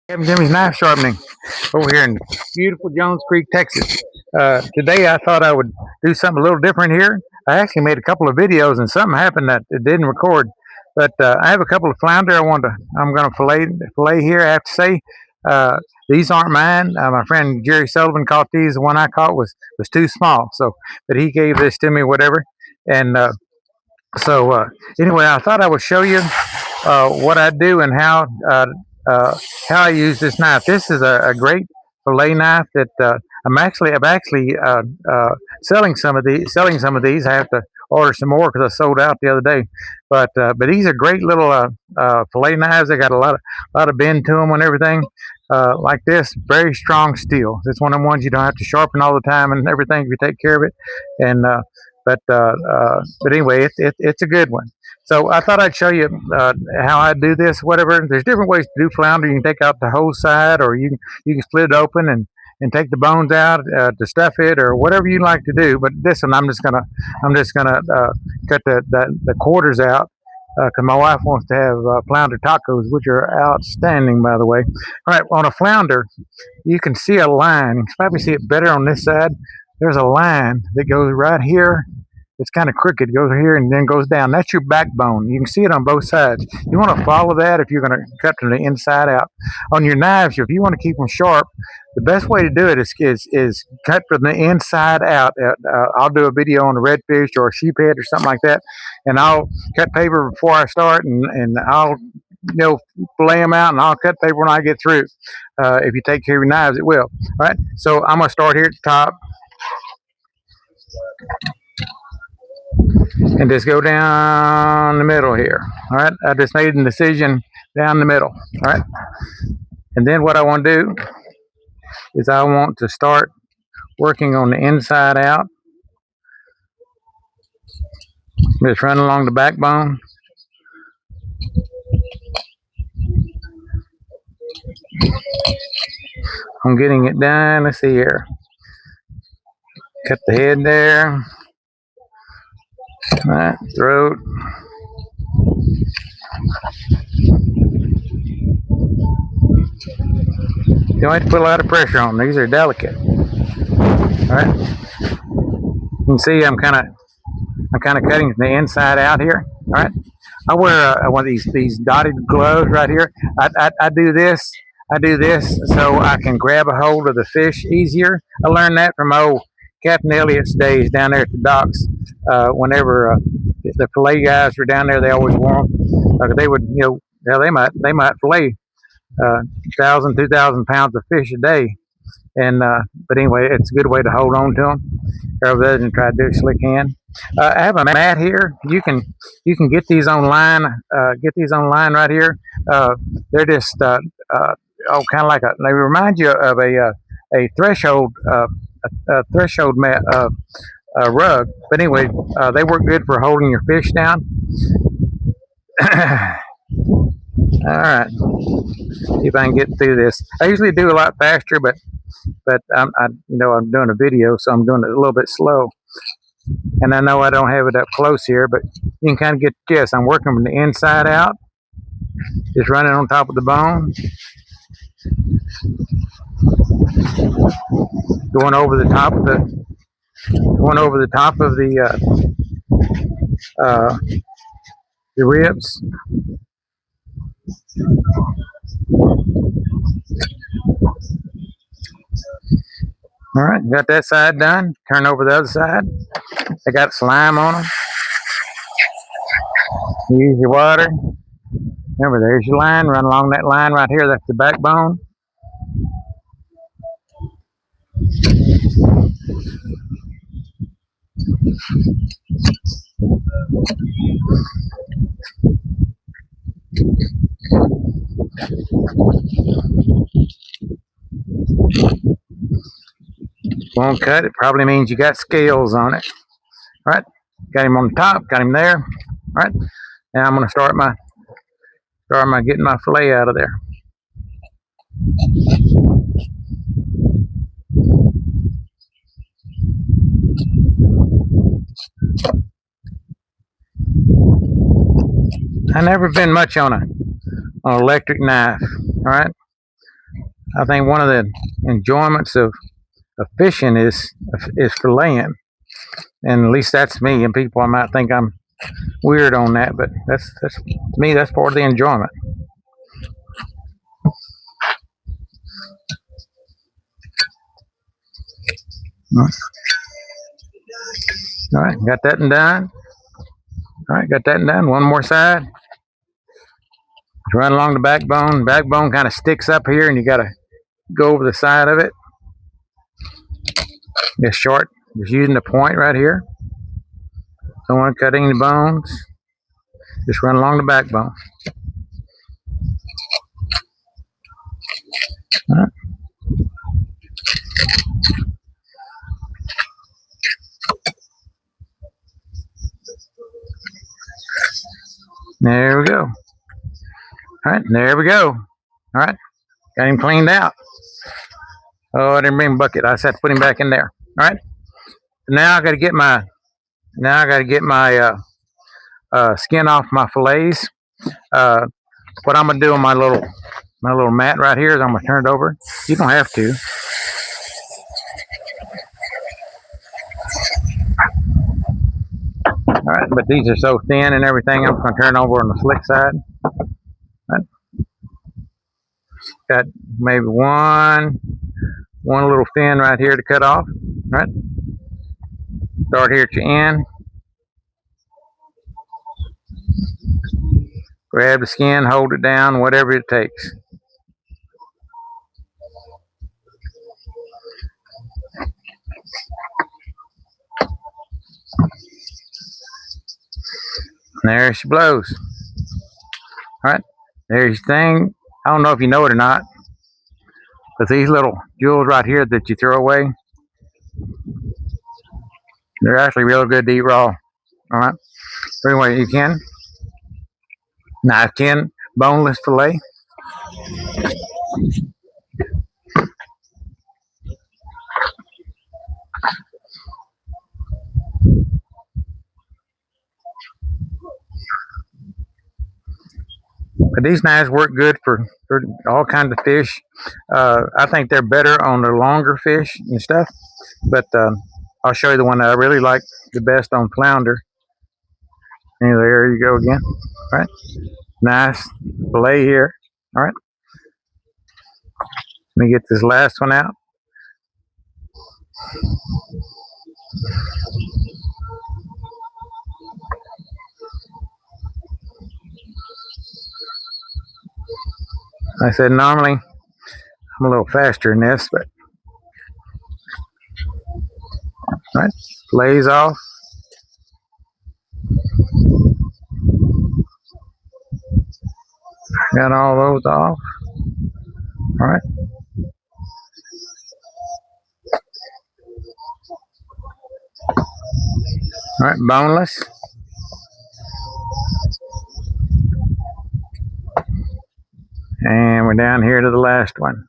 Kevin Jimmy's Knife Sharpening over here in beautiful Jones Creek, Texas. Today I thought I would do something a little different here. I actually made a couple of videos and something happened that it didn't record. But I have a couple of flounder I'm going to fillet here. I have to say, uh, these aren't mine. My friend Jerry Sullivan caught these. The one I caught was too small. But he gave this to me, whatever. And so anyway, I thought I would show you what I do and uh, how I use this knife. This is a great fillet knife that I'm actually selling some of these. I have to order some more because I sold out the other day. But these are great little fillet knives. They got a lot of bend to them and everything. Like this, very strong steel. It's one of the ones you don't have to sharpen all the time and everything if you take care of it. And but anyway, it's a good one. So I thought I'd show you how I do this. Whatever. There's different ways to do flounder. You can take out the whole side, or you can split it open and take the bones out to stuff it, or whatever you like to do. But this one, I'm just gonna cut the quarters out because my wife wants to have flounder tacos, which are outstanding, by the way. All right, on a flounder, you can see a line. You can probably see it better on this side. There's a line that goes right here. It's kind of crooked. It goes here and then goes down. That's your backbone. You can see it on both sides. You want to follow that if you're going to cut from the inside out. On your knives, if you want to keep them sharp, the best way to do it is cut from the inside out. I'll do a video on a redfish or a sheephead or something like that, and I'll cut paper before I start, and I'll fillet them out, and I'll cut paper when I get through. If you take care of your knives, it will. All right. So I'm going to start here at the top and just go down the middle here. All right. I just made a decision down the middle. All right. And then what I want to do is I want to start working on the inside out. Just run along the backbone. I'm getting it done. Let's see here. Cut the head there. All right, throat. You don't have to put a lot of pressure on them. These are delicate. All right. You can see I'm kind of cutting from the inside out here. All right. I wear one of these dotted gloves right here. I do this. I do this so I can grab a hold of the fish easier. I learned that from old Captain Elliott's days down there at the docks. Whenever the fillet guys were down there, they always wore them. They would, they might fillet 1,000, 2,000 pounds of fish a day. And but anyway, it's a good way to hold on to them rather than try to do a slick hand. I have a mat here. You can get these online. Get these online right here. They're just kind of like they remind you of a threshold threshold mat rug. But anyway, they work good for holding your fish down. All right, see if I can get through this. I usually do a lot faster, but I'm doing a video, so I'm doing it a little bit slow. And I know I don't have it up close here, but you can kind of get the gist. I'm working from the inside out, just running on top of the bone, going over the top of the ribs. All right, got that side done. Turn over the other side. They got slime on them. Use your water. Remember, there's your line. Run along that line right here. That's the backbone. Won't cut. It probably means you got scales on it. All right. Got him on the top. Got him there. All right. Now I'm going to start my getting my fillet out of there. I never been much on an electric knife. All right. I think one of the enjoyments of fishing is filleting, and at least that's me. And people might think I'm weird on that, but that's to me. That's part of the enjoyment. All right, got that and done. All right, got that and done. One more side. Run along the backbone. Backbone kind of sticks up here, and you got to go over the side of it. It's short. Just using the point right here. Don't want to cut any bones. Just run along the backbone. All right. There we go. All right, there we go. All right, got him cleaned out. Oh, I didn't bring a bucket. I just had to put him back in there. All right. Now I got to get my skin off my fillets. What I'm gonna do on my little mat right here is I'm gonna turn it over. You don't have to. All right, but these are so thin and everything. I'm gonna turn over on the slick side. Right. Got maybe one little fin right here to cut off. Right. Start here at your end. Grab the skin, hold it down, whatever it takes. There she blows. All right, there's your thing. I don't know if you know it or not, but these little jewels right here that you throw away, they're actually real good to eat raw. All right, so anyway, you can. Nice skin, boneless fillet. But these knives work good for all kinds of fish. I think they're better on the longer fish and stuff. But I'll show you the one that I really like the best on flounder. And there you go again. All right, nice fillet here. All right, let me get this last one out. I said normally I'm a little faster than this, but all right, lays off. Got all those off. All right. All right, boneless. And we're down here to the last one.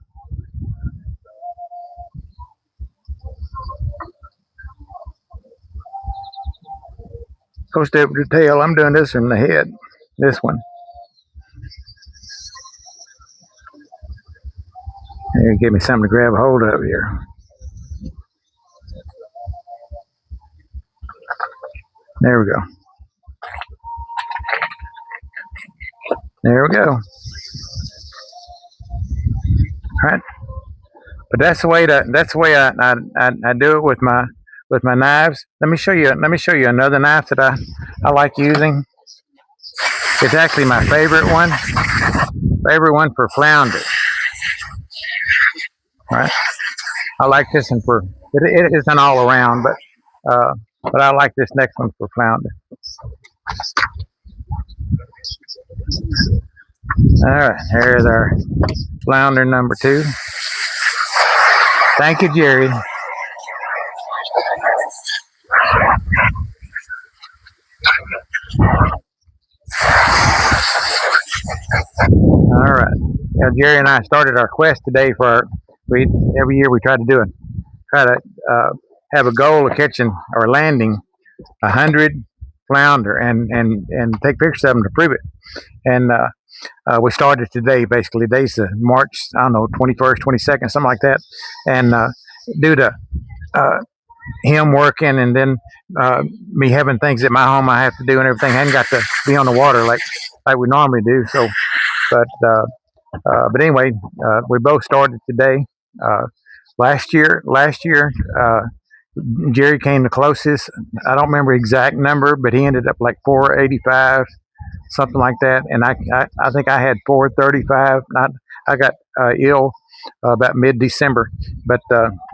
Go step with the tail. I'm doing this from the head. This one. Here, give me something to grab a hold of here. There we go. There we go. All right. But that's the way I do it with my knives. Let me show you another knife that I like using. It's actually my favorite one. Favorite one for flounder. All right. I like this one for it isn't all around, but I like this next one for flounder. All right, there's our flounder number 2. Thank you, Jerry. All right. Now, Jerry and I started our quest today every year we try to have a goal of catching or landing 100 flounder and take pictures of them to prove it. And We started today, basically. Today's March, I don't know, 21st, 22nd, something like that. And due to him working and then me having things at my home I have to do and everything, I hadn't got to be on the water like we normally do. So, but anyway, we both started today. Last year, Jerry came the closest. I don't remember the exact number, but he ended up like 485, something like that. And I think I had 435. I got ill about mid-December, but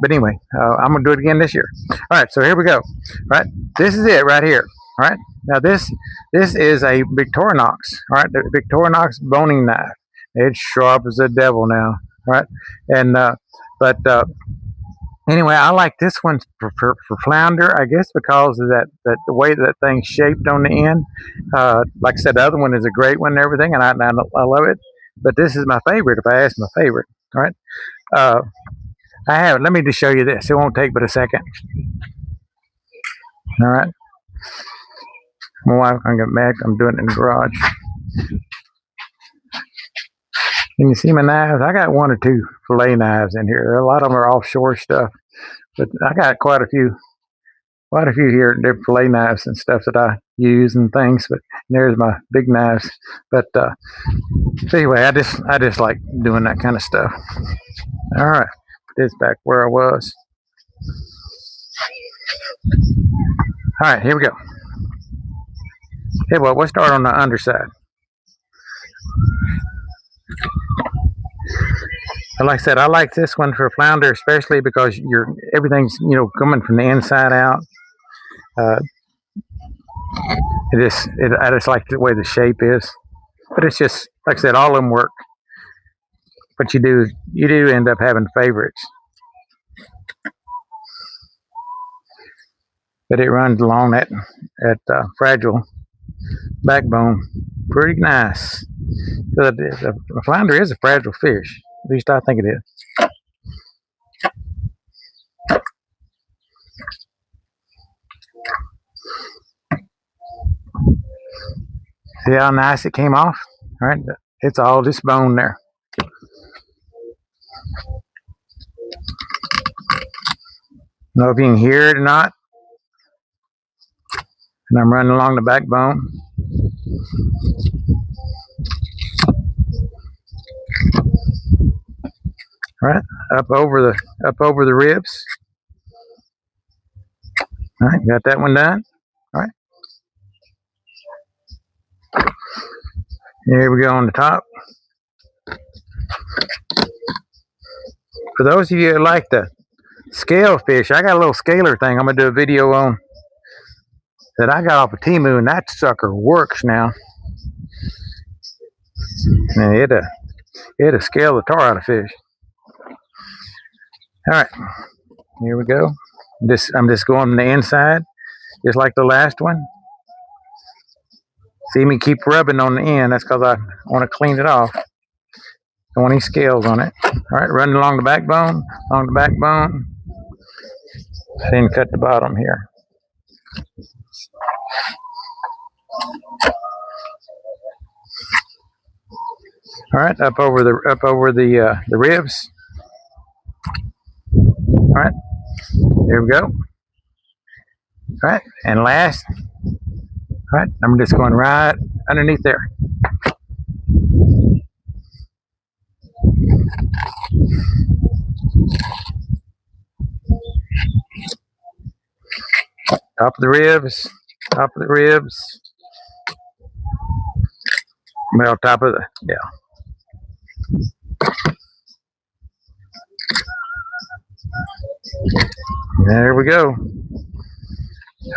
anyway, I'm gonna do it again this year. All right, so here we go. All right, this is it right here. All right, now this is a Victorinox. All right, the Victorinox boning knife. It's sharp as the devil now. All right, and but anyway, I like this one for flounder, I guess, because of that the way that thing's shaped on the end. Like I said, the other one is a great one and everything, and I love it. But this is my favorite. If I ask my favorite, all right. I have. Let me just show you this. It won't take but a second. All right. My wife, I'm getting mad. I'm doing it in the garage. Can you see my knives? I got one or two fillet knives in here. A lot of them are offshore stuff, but I got quite a few here. Different fillet knives and stuff that I use and things. But there's my big knives. But anyway, I just like doing that kind of stuff. All right, put this back where I was. All right, here we go. Okay, well, we'll start on the underside. And like I said, I like this one for flounder, especially because everything's coming from the inside out. I just like the way the shape is, but it's just like I said, all of them work. But you do end up having favorites. But it runs along that fragile backbone pretty nice. The flounder is a fragile fish. At least I think it is. See how nice it came off? All right, it's all just bone there. Know if you can hear it or not. And I'm running along the backbone. All right, up over the ribs. All right, got that one done. All right. Here we go on the top. For those of you that like the scale fish, I got a little scaler thing I'm gonna do a video on that I got off of Temu, and that sucker works now. And it'll scale the tar out of fish. All right, here we go. I'm just going on the inside, just like the last one. See me keep rubbing on the end. That's because I want to clean it off. Don't want any scales on it. All right, running along the backbone, Then cut the bottom here. All right, up over the ribs. All right, there we go. All right, and last. All right, I'm just going right underneath there. Top of the ribs. Well, top of There we go.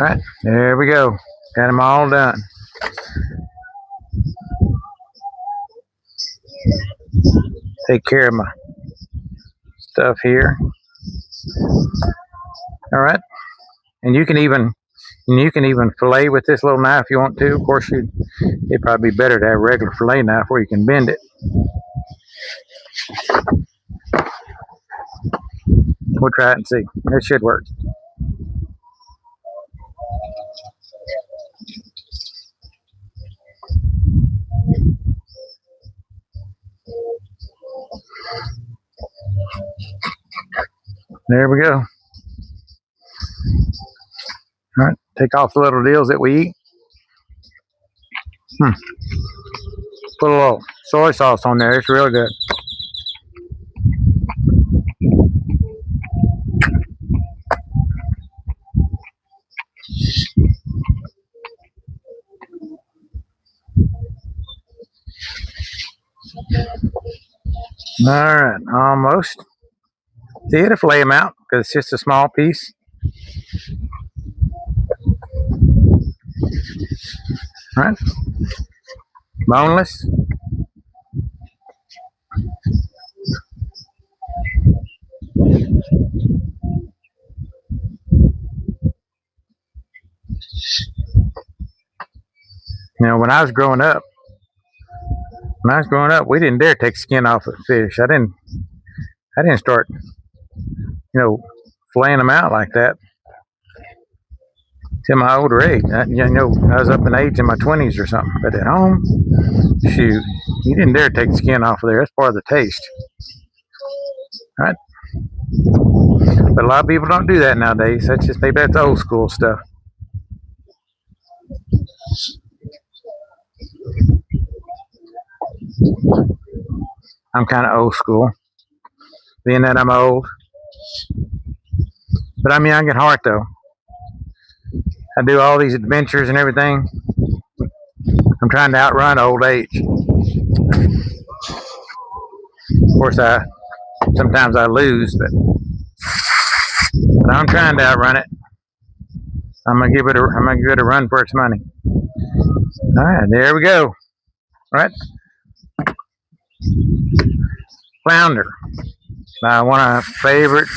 All right, there we go. Got them all done. Take care of my stuff here. All right, and you can even fillet with this little knife if you want to. Of course, it'd probably be better to have a regular fillet knife where you can bend it. We'll try it and see. It should work. There we go. All right, take off the little deals that we eat. Put a little soy sauce on there. It's real good. All right, almost. See, it'll fillet them out because it's just a small piece. All right, boneless. You know, when I was growing up, we didn't dare take skin off of fish. I didn't start, flaying them out like that till my older age. I was up in age in my 20s or something. But at home, shoot, you didn't dare take the skin off of there. That's part of the taste. All right. But a lot of people don't do that nowadays. Maybe that's old school stuff. I'm kind of old school, being that I'm old. But I'm young at heart, though. I do all these adventures and everything. I'm trying to outrun old age. Of course, sometimes I lose, but I'm trying to outrun it. I'm gonna give it a run for its money. All right, there we go. All right, Flounder. One of my favorite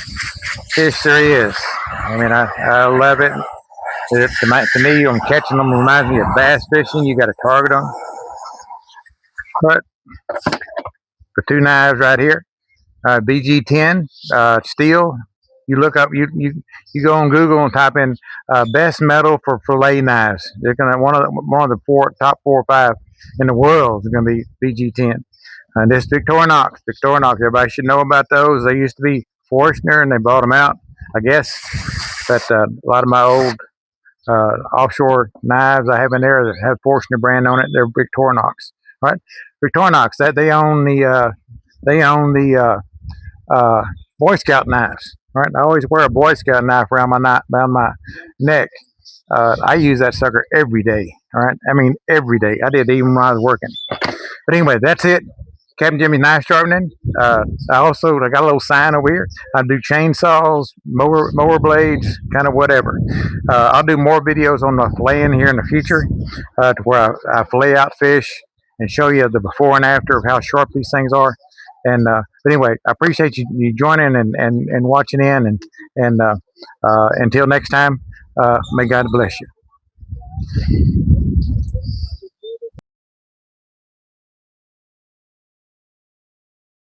fish there is. I mean, I love it. To me, I'm catching them reminds me of bass fishing. You got to target them. But for two knives right here, BG10 steel. You look up, you go on Google and type in best metal for fillet knives. They're gonna one of the top 4 or 5 in the world is gonna be BG10. This Victorinox. Everybody should know about those. They used to be Forstner, and they bought them out, I guess. But a lot of my old offshore knives I have in there that have Forstner brand on it, they're Victorinox. Right? Victorinox. That they own the Boy Scout knives. Right? I always wear a Boy Scout knife around my neck. I use that sucker every day. All right. I mean, every day. I did even when I was working. But anyway, that's it. Captain Jimmy's Knife Sharpening. I got a little sign over here. I do chainsaws, mower blades, kind of whatever. I'll do more videos on the filleting here in the future, to where I fillet out fish and show you the before and after of how sharp these things are. And but anyway, I appreciate you joining and watching in. And until next time, may God bless you.